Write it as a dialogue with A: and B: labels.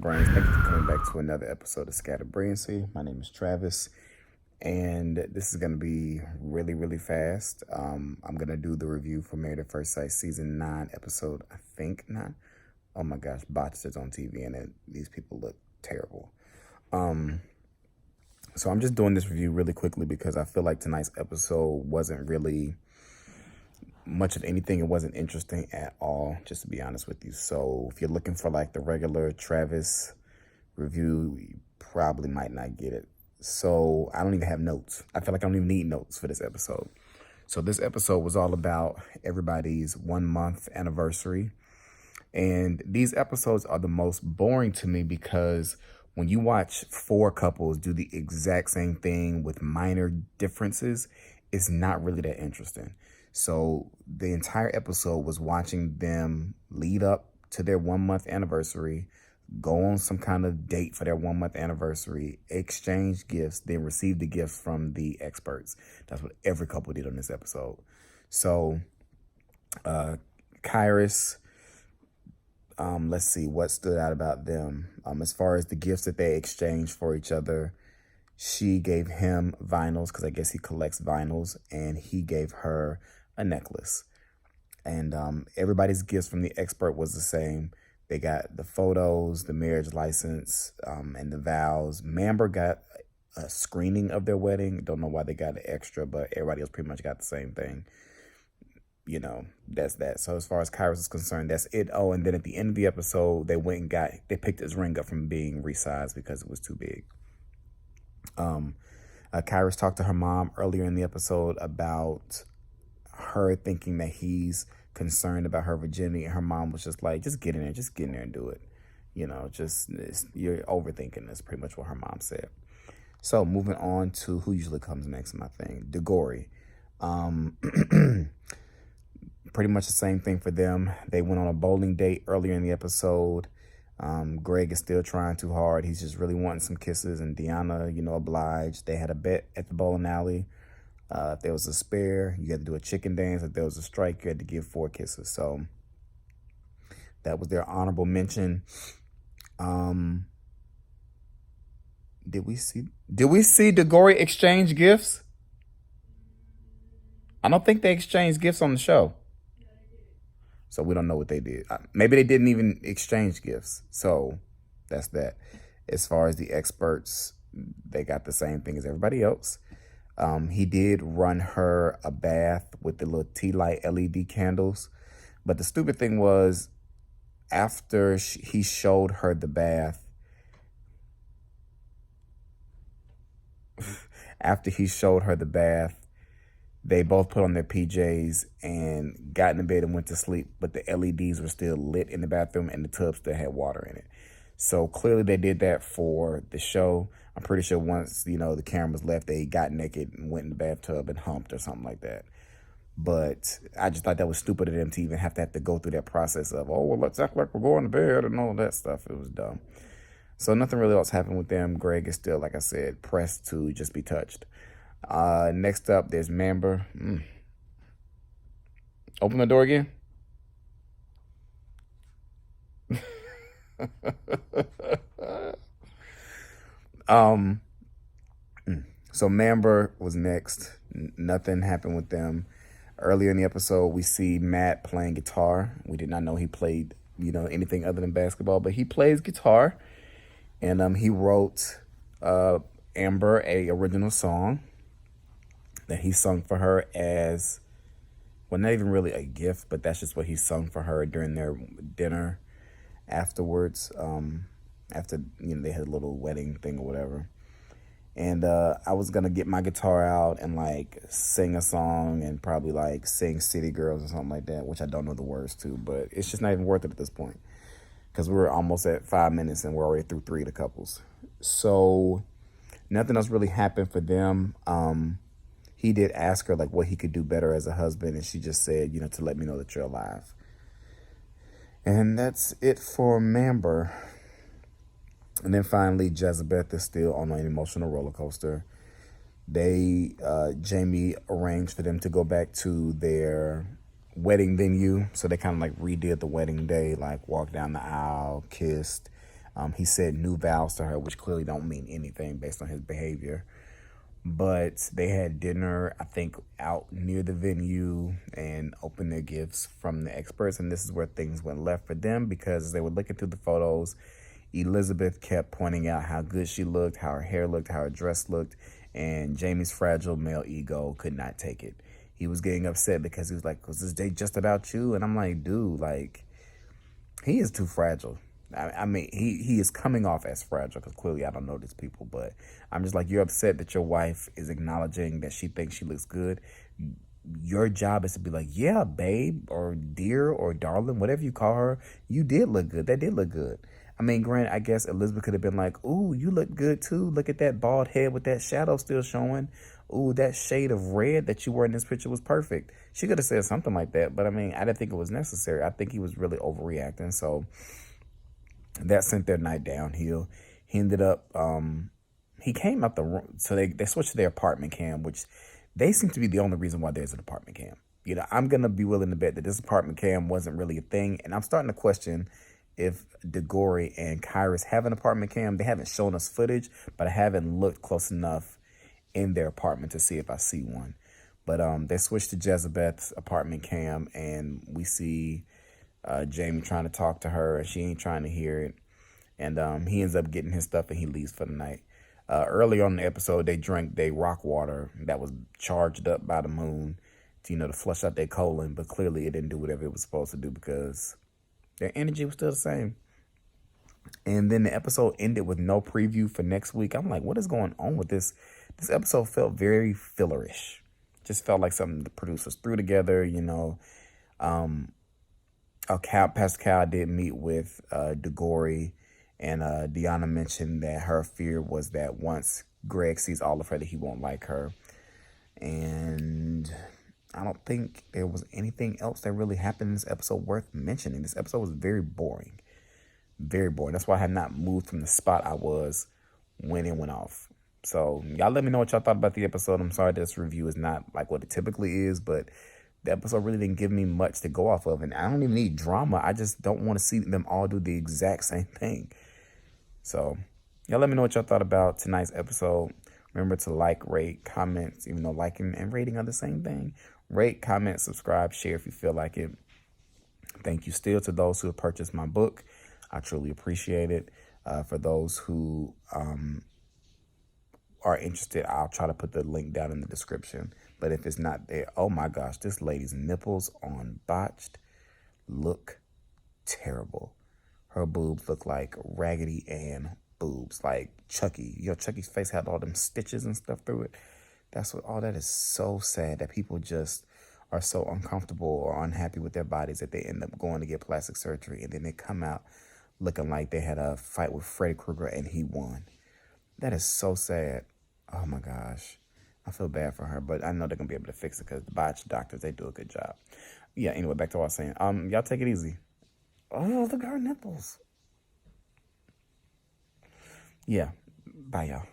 A: Scatterbrains. Thank you for coming back to another episode of Scatterbraincy. My name is Travis, and this is going to be really, really fast. I'm going to do the review for Married at First Sight Season 9, episode, I think, 9. Oh my gosh, botched it on TV, and these people look terrible. So I'm just doing this review really quickly because I feel like tonight's episode wasn't really much of anything. It wasn't interesting at all, just to be honest with you. So if you're looking for like the regular Travis review, you probably might not get it. So I don't even have notes. I feel like I don't even need notes for this episode. So this episode was all about everybody's 1 month anniversary. And these episodes are the most boring to me because when you watch 4 couples do the exact same thing with minor differences, it's not really that interesting. So the entire episode was watching them lead up to their 1 month anniversary, go on some kind of date for their 1 month anniversary, exchange gifts, then receive the gifts from the experts. That's what every couple did on this episode. So Kyrus, let's see what stood out about them. As far as the gifts that they exchanged for each other, she gave him vinyls because I guess he collects vinyls, and he gave her a necklace. And everybody's gifts from the expert was the same. They got the photos, the marriage license, and the vows. Mamber got a screening of their wedding. Don't know why they got an extra, but everybody else pretty much got the same thing. You know, that's that. So as far as Kyrus is concerned, that's it. Oh, and then at the end of the episode, they picked his ring up from being resized because it was too big. Kyrus talked to her mom earlier in the episode about her thinking that he's concerned about her virginity, and her mom was just like, just get in there and do it. You know, you're overthinking this, pretty much what her mom said. So moving on to who usually comes next in my thing, DeGory. Pretty much the same thing for them. They went on a bowling date earlier in the episode. Greg is still trying too hard. He's just really wanting some kisses, and Deanna, obliged. They had a bet at the bowling alley. If there was a spare, you had to do a chicken dance. If there was a strike, you had to give 4 kisses. So that was their honorable mention. Did we see DeGory exchange gifts? I don't think they exchanged gifts on the show. So we don't know what they did. Maybe they didn't even exchange gifts. So that's that. As far as the experts, they got the same thing as everybody else. He did run her a bath with the little tea light LED candles. But the stupid thing was, after he showed her the bath, they both put on their PJs and got in bed and went to sleep, but the LEDs were still lit in the bathroom and the tub still had water in it. So clearly they did that for the show. I'm pretty sure once, the cameras left, they got naked and went in the bathtub and humped or something like that. But I just thought that was stupid of them to even have to go through that process of, oh, well, let's act like we're going to bed and all that stuff. It was dumb. So nothing really else happened with them. Greg is still, like I said, pressed to just be touched. Next up, there's Mamber. Open the door again. So Mamber was next. Nothing happened with them. Earlier in the episode, we see Matt playing guitar. We did not know he played, anything other than basketball, but he plays guitar. And he wrote Amber a original song that he sung for her as, well, not even really a gift, but that's just what he sung for her during their dinner afterwards. After, they had a little wedding thing or whatever. And I was going to get my guitar out and, sing a song and probably, sing City Girls or something like that, which I don't know the words to, but it's just not even worth it at this point because we're almost at 5 minutes and we're already through 3 of the couples. So nothing else really happened for them. He did ask her, what he could do better as a husband, and she just said, to let me know that you're alive. And that's it for Mamber. And then finally, Jezebeth is still on an emotional roller coaster. Jamie arranged for them to go back to their wedding venue. So they kind of redid the wedding day, walked down the aisle, kissed. He said new vows to her, which clearly don't mean anything based on his behavior. But they had dinner, I think, out near the venue and opened their gifts from the experts. And this is where things went left for them, because they were looking through the photos. Elizabeth kept pointing out how good she looked, how her hair looked, how her dress looked. And Jamie's fragile male ego could not take it. He was getting upset because he was like, was this date just about you? And I'm like, dude, like, he is too fragile. I mean, he is coming off as fragile, because clearly I don't know these people, but I'm just like, you're upset that your wife is acknowledging that she thinks she looks good. Your job is to be like, yeah, babe, or dear, or darling, whatever you call her, you did look good. That did look good. I mean, granted, I guess Elizabeth could have been like, ooh, you look good too. Look at that bald head with that shadow still showing. Ooh, that shade of red that you wore in this picture was perfect. She could have said something like that, but I mean, I didn't think it was necessary. I think he was really overreacting, so that sent their night downhill. He ended up, he came out the room, so they switched to their apartment cam, which they seem to be the only reason why there's an apartment cam. You know, I'm going to be willing to bet that this apartment cam wasn't really a thing, and I'm starting to question if DeGory and Kyrus have an apartment cam. They haven't shown us footage, but I haven't looked close enough in their apartment to see if I see one. But they switched to Jezebeth's apartment cam, and we see Jamie trying to talk to her, and she ain't trying to hear it. And he ends up getting his stuff, and he leaves for the night. Early on in the episode, they drank their rock water that was charged up by the moon to, to flush out their colon, but clearly it didn't do whatever it was supposed to do, because their energy was still the same. And then the episode ended with no preview for next week. I'm like, what is going on with this? This episode felt very fillerish. Just felt like something the producers threw together, Pastor Cal did meet with DeGory, and Deanna mentioned that her fear was that once Greg sees all of her, that he won't like her. And I don't think there was anything else that really happened in this episode worth mentioning. This episode was very boring. Very boring. That's why I have not moved from the spot I was when it went off. So y'all let me know what y'all thought about the episode. I'm sorry this review is not like what it typically is, but the episode really didn't give me much to go off of. And I don't even need drama. I just don't want to see them all do the exact same thing. So y'all let me know what y'all thought about tonight's episode. Remember to like, rate, comment, even though liking and rating are the same thing. Rate, comment, subscribe, share if you feel like it. Thank you still to those who have purchased my book. I truly appreciate it. For those who are interested, I'll try to put the link down in the description. But if it's not there, oh my gosh, this lady's nipples on Botched look terrible. Her boobs look like Raggedy Ann boobs, like Chucky. Chucky's face had all them stitches and stuff through it. All that is so sad that people just are so uncomfortable or unhappy with their bodies that they end up going to get plastic surgery, and then they come out looking like they had a fight with Freddy Krueger and he won. That is so sad. Oh my gosh. I feel bad for her, but I know they're going to be able to fix it because the Botched doctors, they do a good job. Yeah, anyway, back to what I was saying. Y'all take it easy. Oh, look at her nipples. Yeah, bye y'all.